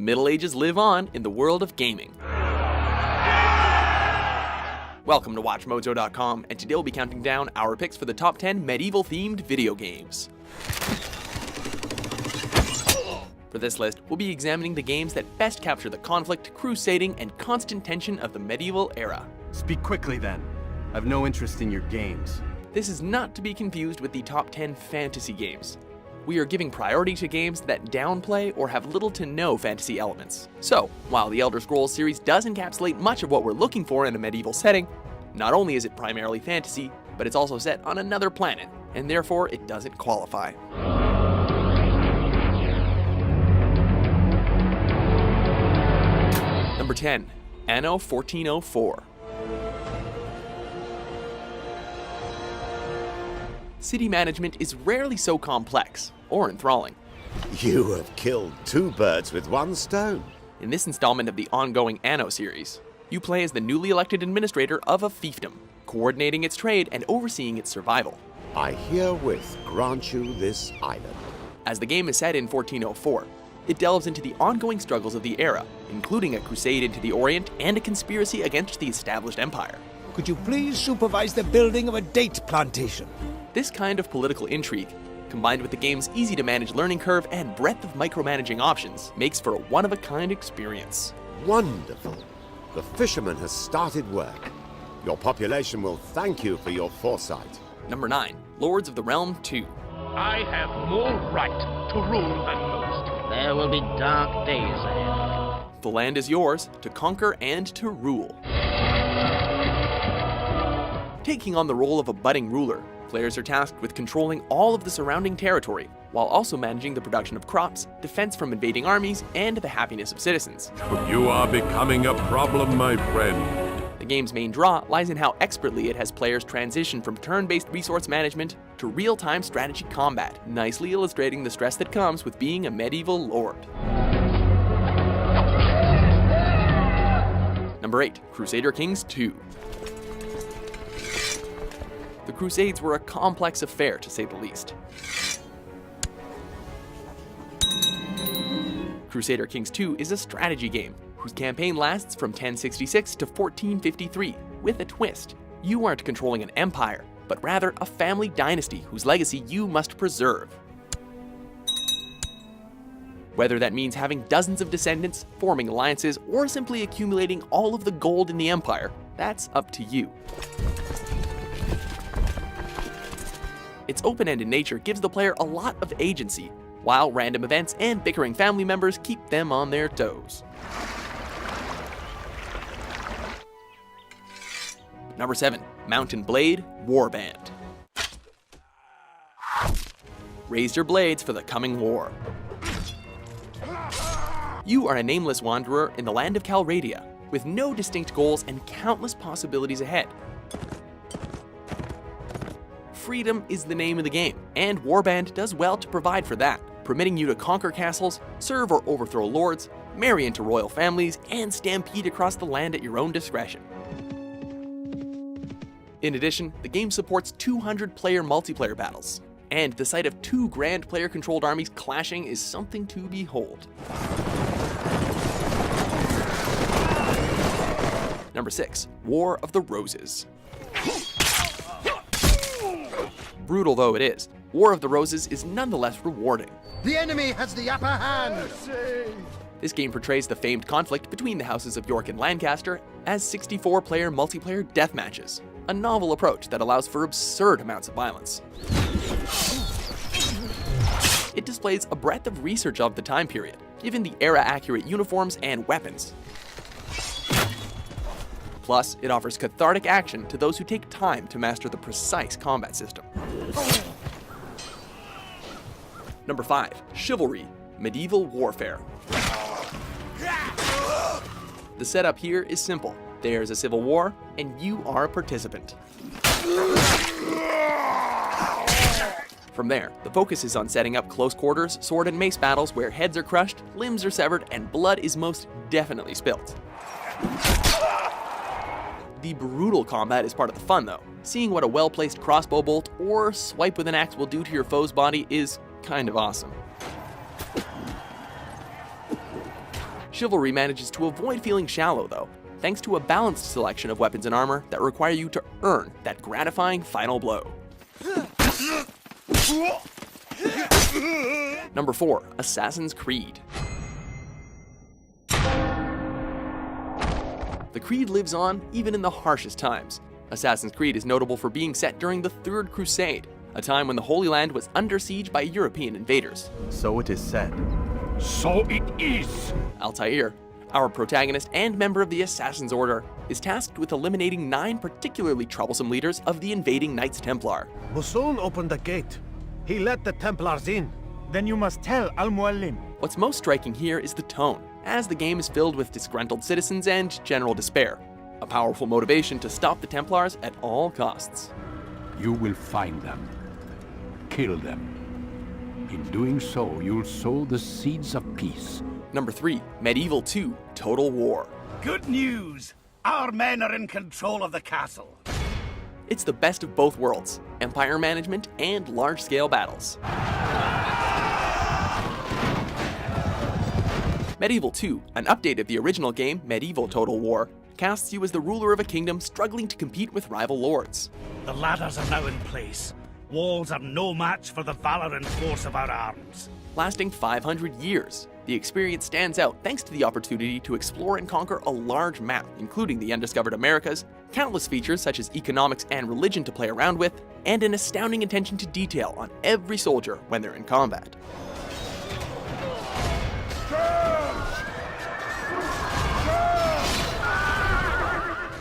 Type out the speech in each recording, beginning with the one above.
Middle Ages live on in the world of gaming. Welcome to WatchMojo.com, and today we'll be counting down our picks for the top 10 medieval-themed video games. For this list, we'll be examining the games that best capture the conflict, crusading, and constant tension of the medieval era. Speak quickly then. I've no interest in your games. This is not to be confused with the top 10 fantasy games. We are giving priority to games that downplay or have little to no fantasy elements. So, while the Elder Scrolls series does encapsulate much of what we're looking for in a medieval setting, not only is it primarily fantasy, but it's also set on another planet, and therefore it doesn't qualify. Number 10. Anno 1404. City management is rarely so complex or enthralling. You have killed two birds with one stone. In this installment of the ongoing Anno series, you play as the newly elected administrator of a fiefdom, coordinating its trade and overseeing its survival. I herewith grant you this island. As the game is set in 1404, it delves into the ongoing struggles of the era, including a crusade into the Orient and a conspiracy against the established empire. Could you please supervise the building of a date plantation? This kind of political intrigue, combined with the game's easy-to-manage learning curve and breadth of micromanaging options, makes for a one-of-a-kind experience. Wonderful. The fisherman has started work. Your population will thank you for your foresight. Number 9. Lords of the Realm 2. I have more right to rule than most. There will be dark days ahead. The land is yours to conquer and to rule. Taking on the role of a budding ruler, players are tasked with controlling all of the surrounding territory, while also managing the production of crops, defense from invading armies, and the happiness of citizens. You are becoming a problem, my friend. The game's main draw lies in how expertly it has players transition from turn-based resource management to real-time strategy combat, nicely illustrating the stress that comes with being a medieval lord. Number 8. Crusader Kings 2. The Crusades were a complex affair, to say the least. Crusader Kings 2 is a strategy game, whose campaign lasts from 1066 to 1453, with a twist. You aren't controlling an empire, but rather a family dynasty whose legacy you must preserve. Whether that means having dozens of descendants, forming alliances, or simply accumulating all of the gold in the empire, that's up to you. Its open-ended nature gives the player a lot of agency, while random events and bickering family members keep them on their toes. Number 7. Mountain Blade Warband. Raise your blades for the coming war. You are a nameless wanderer in the land of Calradia, with no distinct goals and countless possibilities ahead. Freedom is the name of the game, and Warband does well to provide for that, permitting you to conquer castles, serve or overthrow lords, marry into royal families, and stampede across the land at your own discretion. In addition, the game supports 200-player multiplayer battles, and the sight of two grand player-controlled armies clashing is something to behold. Number 6. War of the Roses. Brutal though it is, War of the Roses is nonetheless rewarding. The enemy has the upper hand! This game portrays the famed conflict between the houses of York and Lancaster as 64-player multiplayer deathmatches, a novel approach that allows for absurd amounts of violence. It displays a breadth of research of the time period, given the era-accurate uniforms and weapons. Plus, it offers cathartic action to those who take time to master the precise combat system. Number 5. Chivalry Medieval Warfare. The setup here is simple. There's a civil war, and you are a participant. From there, the focus is on setting up close quarters, sword and mace battles where heads are crushed, limbs are severed, and blood is most definitely spilt. The brutal combat is part of the fun though. Seeing what a well-placed crossbow bolt or swipe with an axe will do to your foe's body is kind of awesome. Chivalry manages to avoid feeling shallow though, thanks to a balanced selection of weapons and armor that require you to earn that gratifying final blow. Number 4. Assassin's Creed. The Creed lives on even in the harshest times. Assassin's Creed is notable for being set during the Third Crusade, a time when the Holy Land was under siege by European invaders. So it is said. So it is. Altair, our protagonist and member of the Assassin's Order, is tasked with eliminating 9 particularly troublesome leaders of the invading Knights Templar. Musul opened the gate. He let the Templars in. Then you must tell Al-Muallim. What's most striking here is the tone, as the game is filled with disgruntled citizens and general despair, a powerful motivation to stop the Templars at all costs. You will find them. Kill them. In doing so, you'll sow the seeds of peace. Number 3. Medieval 2 Total War. Good news! Our men are in control of the castle. It's the best of both worlds, empire management and large-scale battles. Medieval 2, an update of the original game, Medieval Total War, casts you as the ruler of a kingdom struggling to compete with rival lords. The ladders are now in place. Walls are no match for the valor and force of our arms. Lasting 500 years, the experience stands out thanks to the opportunity to explore and conquer a large map, including the undiscovered Americas, countless features such as economics and religion to play around with, and an astounding attention to detail on every soldier when they're in combat.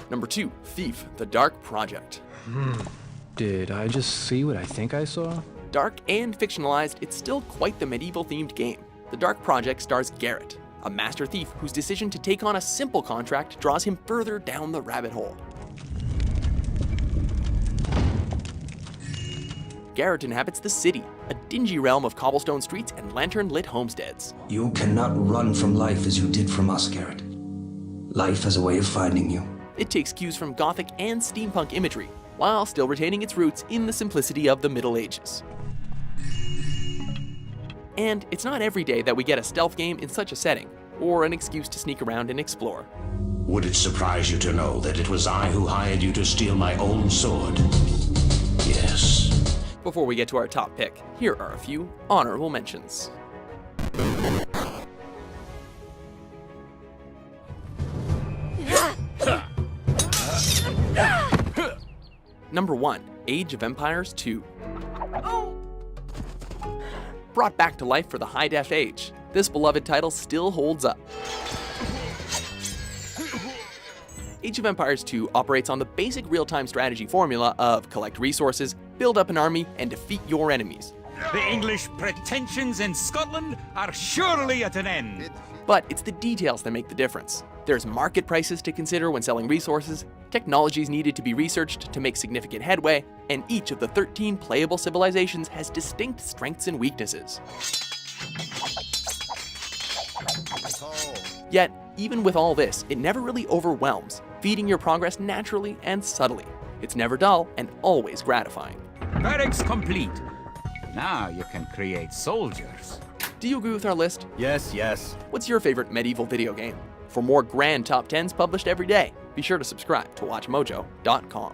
Number 2, Thief, The Dark Project. Did I just see what I think I saw? Dark and fictionalized, it's still quite the medieval-themed game. The Dark Project stars Garrett, a master thief whose decision to take on a simple contract draws him further down the rabbit hole. Garrett inhabits the city, a dingy realm of cobblestone streets and lantern-lit homesteads. You cannot run from life as you did from us, Garrett. Life has a way of finding you. It takes cues from Gothic and steampunk imagery, while still retaining its roots in the simplicity of the Middle Ages. And it's not every day that we get a stealth game in such a setting, or an excuse to sneak around and explore. Would it surprise you to know that it was I who hired you to steal my own sword? Yes. Before we get to our top pick, here are a few honorable mentions. Number 1, Age of Empires 2. Brought back to life for the high-def age, this beloved title still holds up. Age of Empires 2 operates on the basic real-time strategy formula of collect resources, build up an army, and defeat your enemies. The English pretensions in Scotland are surely at an end. But it's the details that make the difference. There's market prices to consider when selling resources, technologies needed to be researched to make significant headway, and each of the 13 playable civilizations has distinct strengths and weaknesses. Yet, even with all this, it never really overwhelms, feeding your progress naturally and subtly. It's never dull and always gratifying. Barracks complete. Now you can create soldiers. Do you agree with our list? Yes, yes. What's your favorite medieval video game? For more grand top 10s published every day, be sure to subscribe to WatchMojo.com.